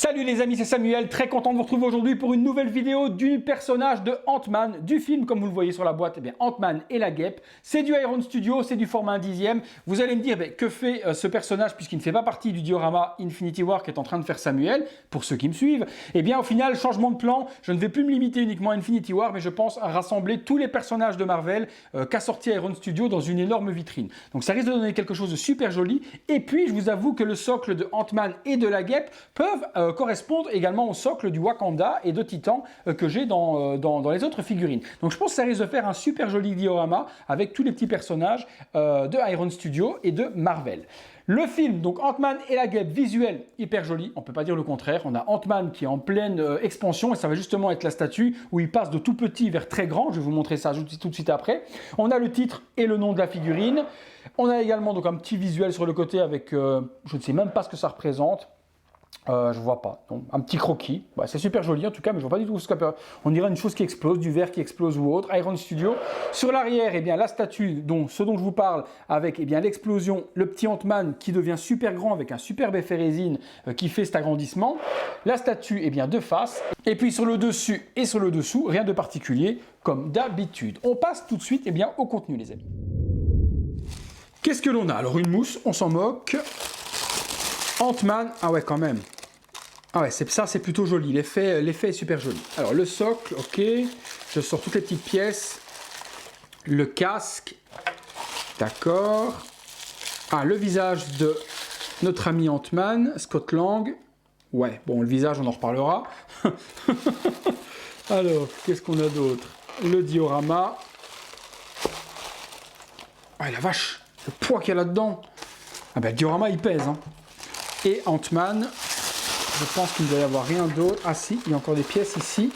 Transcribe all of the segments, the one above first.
Salut les amis, c'est Samuel, très content de vous retrouver aujourd'hui pour une nouvelle vidéo du personnage de Ant-Man, du film comme vous le voyez sur la boîte, eh bien Ant-Man et la guêpe. C'est du Iron Studio, c'est du format 1/10. Vous allez me dire, que fait ce personnage puisqu'il ne fait pas partie du diorama Infinity War qu'est en train de faire Samuel, pour ceux qui me suivent. Eh bien au final, changement de plan, je ne vais plus me limiter uniquement à Infinity War, mais je pense à rassembler tous les personnages de Marvel qu'a sorti Iron Studio dans une énorme vitrine. Donc ça risque de donner quelque chose de super joli. Et puis je vous avoue que le socle de Ant-Man et de la guêpe peuvent correspondent également au socle du Wakanda et de Titan que j'ai dans les autres figurines. Donc je pense que ça risque de faire un super joli diorama avec tous les petits personnages de Iron Studio et de Marvel. Le film, donc Ant-Man et la guêpe, visuel hyper joli, on ne peut pas dire le contraire. On a Ant-Man qui est en pleine expansion et ça va justement être la statue où il passe de tout petit vers très grand. Je vais vous montrer ça tout de suite après. On a le titre et le nom de la figurine. On a également donc un petit visuel sur le côté avec, je ne sais même pas ce que ça représente. Je vois pas. Donc, un petit croquis. Bah, c'est super joli en tout cas, mais je vois pas du tout ce qu'on peut. On dirait une chose qui explose, du verre qui explose ou autre. Iron Studio. Sur l'arrière, eh bien, la statue, ce dont je vous parle, avec l'explosion, le petit Ant-Man qui devient super grand avec un superbe effet résine qui fait cet agrandissement. La statue, eh bien, de face. Et puis sur le dessus et sur le dessous, rien de particulier, comme d'habitude. On passe tout de suite eh bien, au contenu, les amis. Qu'est-ce que l'on a? Alors, une mousse, on s'en moque. Ant-Man, ah ouais, quand même. Ah ouais, ça c'est plutôt joli, l'effet est super joli. Alors le socle, ok, je sors toutes les petites pièces. Le casque, d'accord. Ah, le visage de notre ami Ant-Man, Scott Lang. Ouais, bon, le visage, on en reparlera. Alors, qu'est-ce qu'on a d'autre? Le diorama. Ah la vache, le poids qu'il y a là-dedans. Ah ben, le diorama, il pèse, hein. Et Ant-Man. Je pense qu'il ne doit y avoir rien d'autre. Ah si, il y a encore des pièces ici.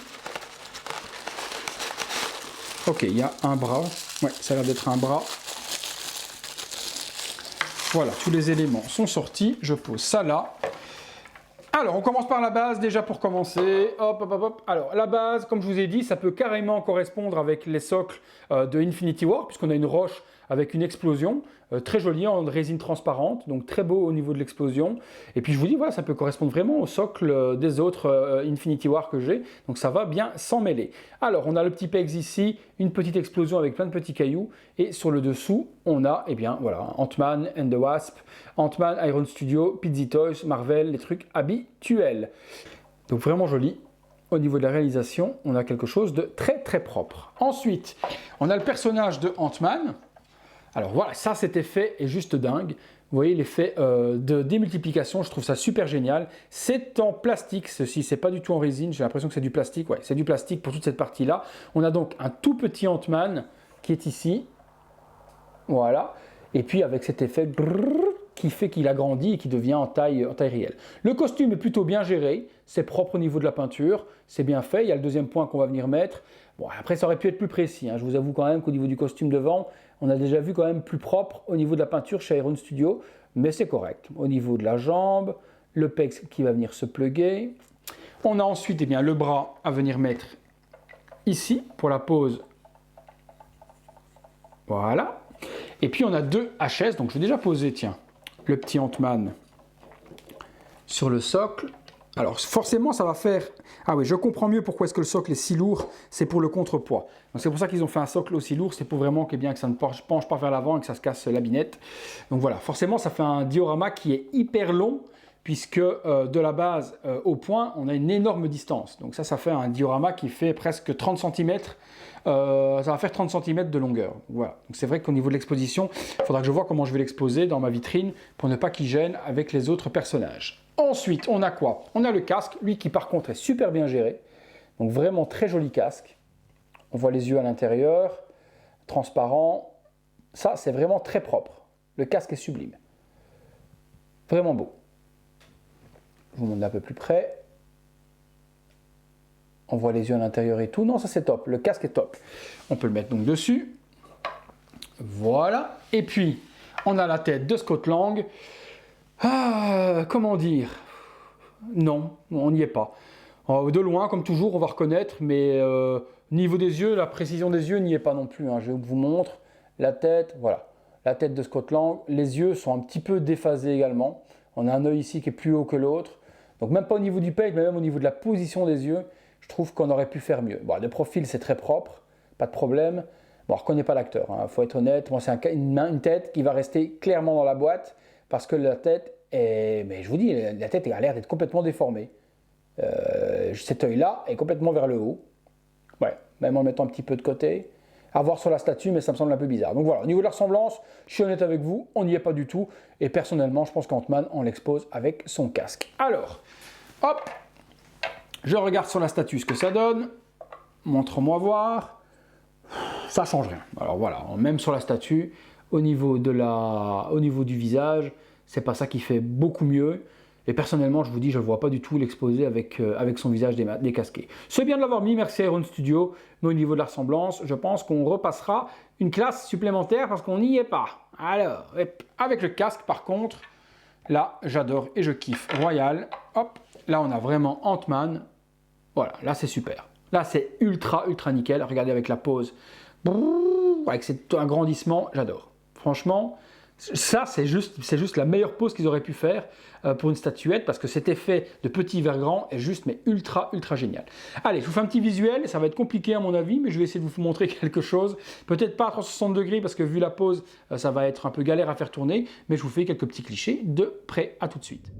Ok, il y a un bras. Ouais, ça a l'air d'être un bras. Voilà, tous les éléments sont sortis. Je pose ça là. Alors, on commence par la base, déjà pour commencer. Hop, hop, hop, hop. Alors, la base, comme je vous ai dit, ça peut carrément correspondre avec les socles de Infinity War, puisqu'on a une roche avec une explosion, très jolie en résine transparente, donc très beau au niveau de l'explosion. Et puis je vous dis, voilà, ça peut correspondre vraiment au socle des autres Infinity War que j'ai, donc ça va bien s'en mêler. Alors, on a le petit pegs ici, une petite explosion avec plein de petits cailloux, et sur le dessous, on a, eh bien, voilà, Ant-Man and the Wasp, Ant-Man, Iron Studio, Pizzy Toys, Marvel, les trucs habituels. Donc vraiment joli. Au niveau de la réalisation, on a quelque chose de très très propre. Ensuite, on a le personnage de Ant-Man. Alors voilà, ça cet effet est juste dingue. Vous voyez l'effet de démultiplication, je trouve ça super génial. C'est en plastique, ceci, c'est pas du tout en résine, j'ai l'impression que c'est du plastique. Ouais, c'est du plastique pour toute cette partie-là. On a donc un tout petit Ant-Man qui est ici. Voilà. Et puis avec cet effet qui fait qu'il agrandit et qui devient en taille réelle. Le costume est plutôt bien géré, c'est propre au niveau de la peinture, c'est bien fait. Il y a le deuxième point qu'on va venir mettre. Bon, après ça aurait pu être plus précis, hein. Je vous avoue quand même qu'au niveau du costume devant, on a déjà vu quand même plus propre au niveau de la peinture chez Iron Studio, mais c'est correct. Au niveau de la jambe, le pegs qui va venir se plugger. On a ensuite eh bien, le bras à venir mettre ici pour la pose. Voilà. Et puis on a deux HS, donc je vais déjà poser, tiens, le petit Ant-Man sur le socle. Alors forcément ça va faire... Ah oui, je comprends mieux pourquoi est-ce que le socle est si lourd, c'est pour le contrepoids. Donc c'est pour ça qu'ils ont fait un socle aussi lourd, c'est pour vraiment que, bien, que ça ne penche pas vers l'avant et que ça se casse la binette. Donc voilà, forcément ça fait un diorama qui est hyper long, puisque de la base au point, on a une énorme distance. Donc ça fait un diorama qui fait presque 30 cm. Ça va faire 30 cm de longueur. Voilà. Donc c'est vrai qu'au niveau de l'exposition, il faudra que je vois comment je vais l'exposer dans ma vitrine pour ne pas qu'il gêne avec les autres personnages. Ensuite, on a quoi? On a le casque, lui qui par contre est super bien géré. Donc vraiment très joli casque. On voit les yeux à l'intérieur, transparent. Ça, c'est vraiment très propre. Le casque est sublime. Vraiment beau. Je vous montre un peu plus près. On voit les yeux à l'intérieur et tout. Non, ça c'est top. Le casque est top. On peut le mettre donc dessus. Voilà. Et puis, on a la tête de Scott Lang. Ah, comment dire? Non, on n'y est pas. De loin, comme toujours, on va reconnaître, mais niveau des yeux, la précision des yeux n'y est pas non plus, hein. Je vous montre la tête, voilà. La tête de Scott Lang. Les yeux sont un petit peu déphasés également. On a un œil ici qui est plus haut que l'autre. Donc même pas au niveau du page, mais même au niveau de la position des yeux, je trouve qu'on aurait pu faire mieux. Bon, de profil, c'est très propre, pas de problème. Bon, on ne reconnaît pas l'acteur, hein, faut être honnête. Bon, c'est une tête qui va rester clairement dans la boîte parce que la tête est... Mais je vous dis, la tête a l'air d'être complètement déformée. Cet œil-là est complètement vers le haut. Ouais, même en le mettant un petit peu de côté. À voir sur la statue, mais ça me semble un peu bizarre. Donc voilà, au niveau de la ressemblance, je suis honnête avec vous, on n'y est pas du tout. Et personnellement, je pense qu'Ant-Man, on l'expose avec son casque. Alors, hop, je regarde sur la statue ce que ça donne. Montre-moi voir. Ça change rien. Alors voilà, même sur la statue, au niveau du visage, c'est pas ça qui fait beaucoup mieux. Et personnellement, je vous dis, je ne vois pas du tout l'exposer avec son visage décasqué. C'est bien de l'avoir mis, merci à Iron Studio, mais au niveau de la ressemblance, je pense qu'on repassera une classe supplémentaire parce qu'on n'y est pas. Alors, avec le casque par contre, là, j'adore et je kiffe. Royal, hop, là on a vraiment Ant-Man. Voilà, là c'est super. Là c'est ultra nickel, regardez avec la pose, avec cet agrandissement, j'adore. Franchement, ça, c'est juste la meilleure pose qu'ils auraient pu faire pour une statuette parce que cet effet de petit vers grand est juste mais ultra génial. Allez, je vous fais un petit visuel, ça va être compliqué à mon avis, mais je vais essayer de vous montrer quelque chose. Peut-être pas à 360 degrés parce que vu la pose, ça va être un peu galère à faire tourner, mais je vous fais quelques petits clichés de près. À tout de suite.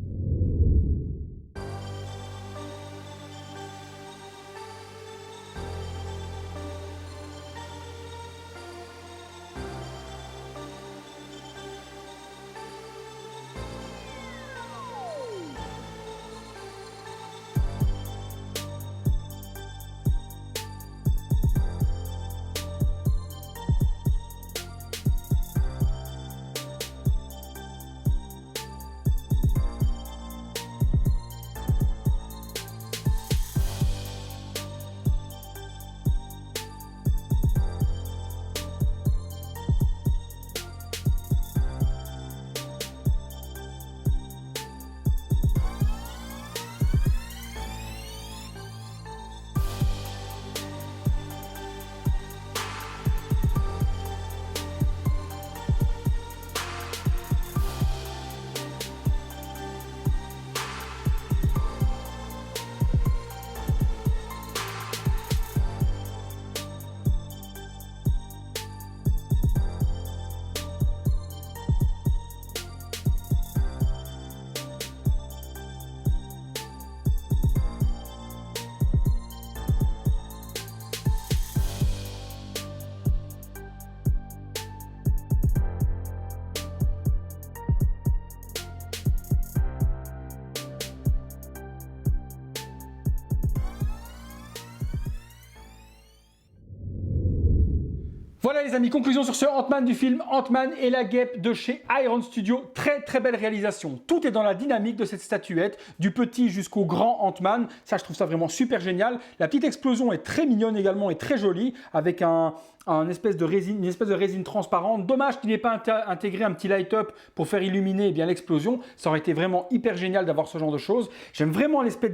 Voilà les amis, conclusion sur ce Ant-Man du film Ant-Man et la guêpe de chez Iron Studio. Très belle réalisation. Tout est dans la dynamique de cette statuette, du petit jusqu'au grand Ant-Man. Ça, je trouve ça vraiment super génial. La petite explosion est très mignonne également et très jolie avec une espèce de résine transparente. Dommage qu'il n'ait pas intégré un petit light-up pour faire illuminer l'explosion. Ça aurait été vraiment hyper génial d'avoir ce genre de choses. J'aime vraiment l'aspect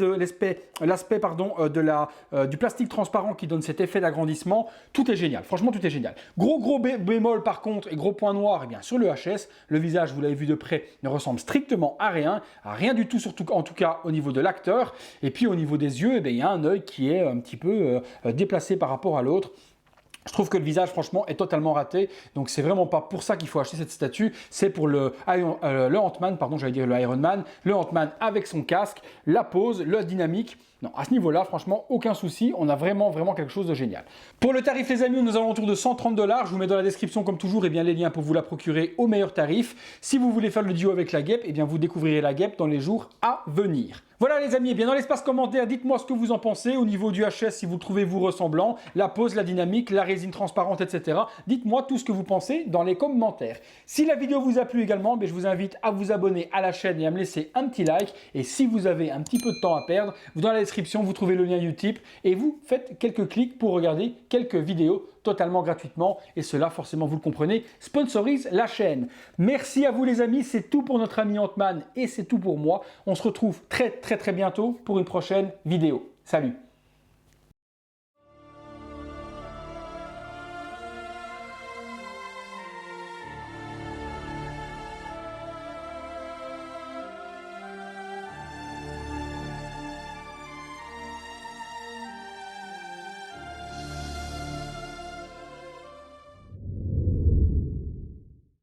du plastique transparent qui donne cet effet d'agrandissement. Tout est génial, franchement tout est génial. Gros bémol par contre et gros point noir sur le HS. Le visage, vous l'avez vu de près, ne ressemble strictement à rien du tout, surtout en tout cas au niveau de l'acteur. Et puis au niveau des yeux, il y a un œil qui est un petit peu déplacé par rapport à l'autre. Je trouve que le visage, franchement, est totalement raté. Donc, c'est vraiment pas pour ça qu'il faut acheter cette statue. C'est pour le Ant-Man, pardon, j'allais dire le Iron Man. Le Ant-Man avec son casque, la pose, la dynamique. Non, à ce niveau-là, franchement, aucun souci. On a vraiment quelque chose de génial. Pour le tarif, les amis, nous allons autour de 130 $. Je vous mets dans la description, comme toujours, les liens pour vous la procurer au meilleur tarif. Si vous voulez faire le duo avec la guêpe, vous découvrirez la guêpe dans les jours à venir. Voilà les amis, dans l'espace commentaire, dites-moi ce que vous en pensez au niveau du HS, si vous le trouvez vous ressemblant, la pose, la dynamique, la résine transparente, etc. Dites-moi tout ce que vous pensez dans les commentaires. Si la vidéo vous a plu également, je vous invite à vous abonner à la chaîne et à me laisser un petit like. Et si vous avez un petit peu de temps à perdre, dans la description, vous trouvez le lien Utip et vous faites quelques clics pour regarder quelques vidéos totalement gratuitement. Et cela, forcément, vous le comprenez, sponsorise la chaîne. Merci à vous les amis, c'est tout pour notre ami Ant-Man et c'est tout pour moi. On se retrouve très bientôt pour une prochaine vidéo. Salut!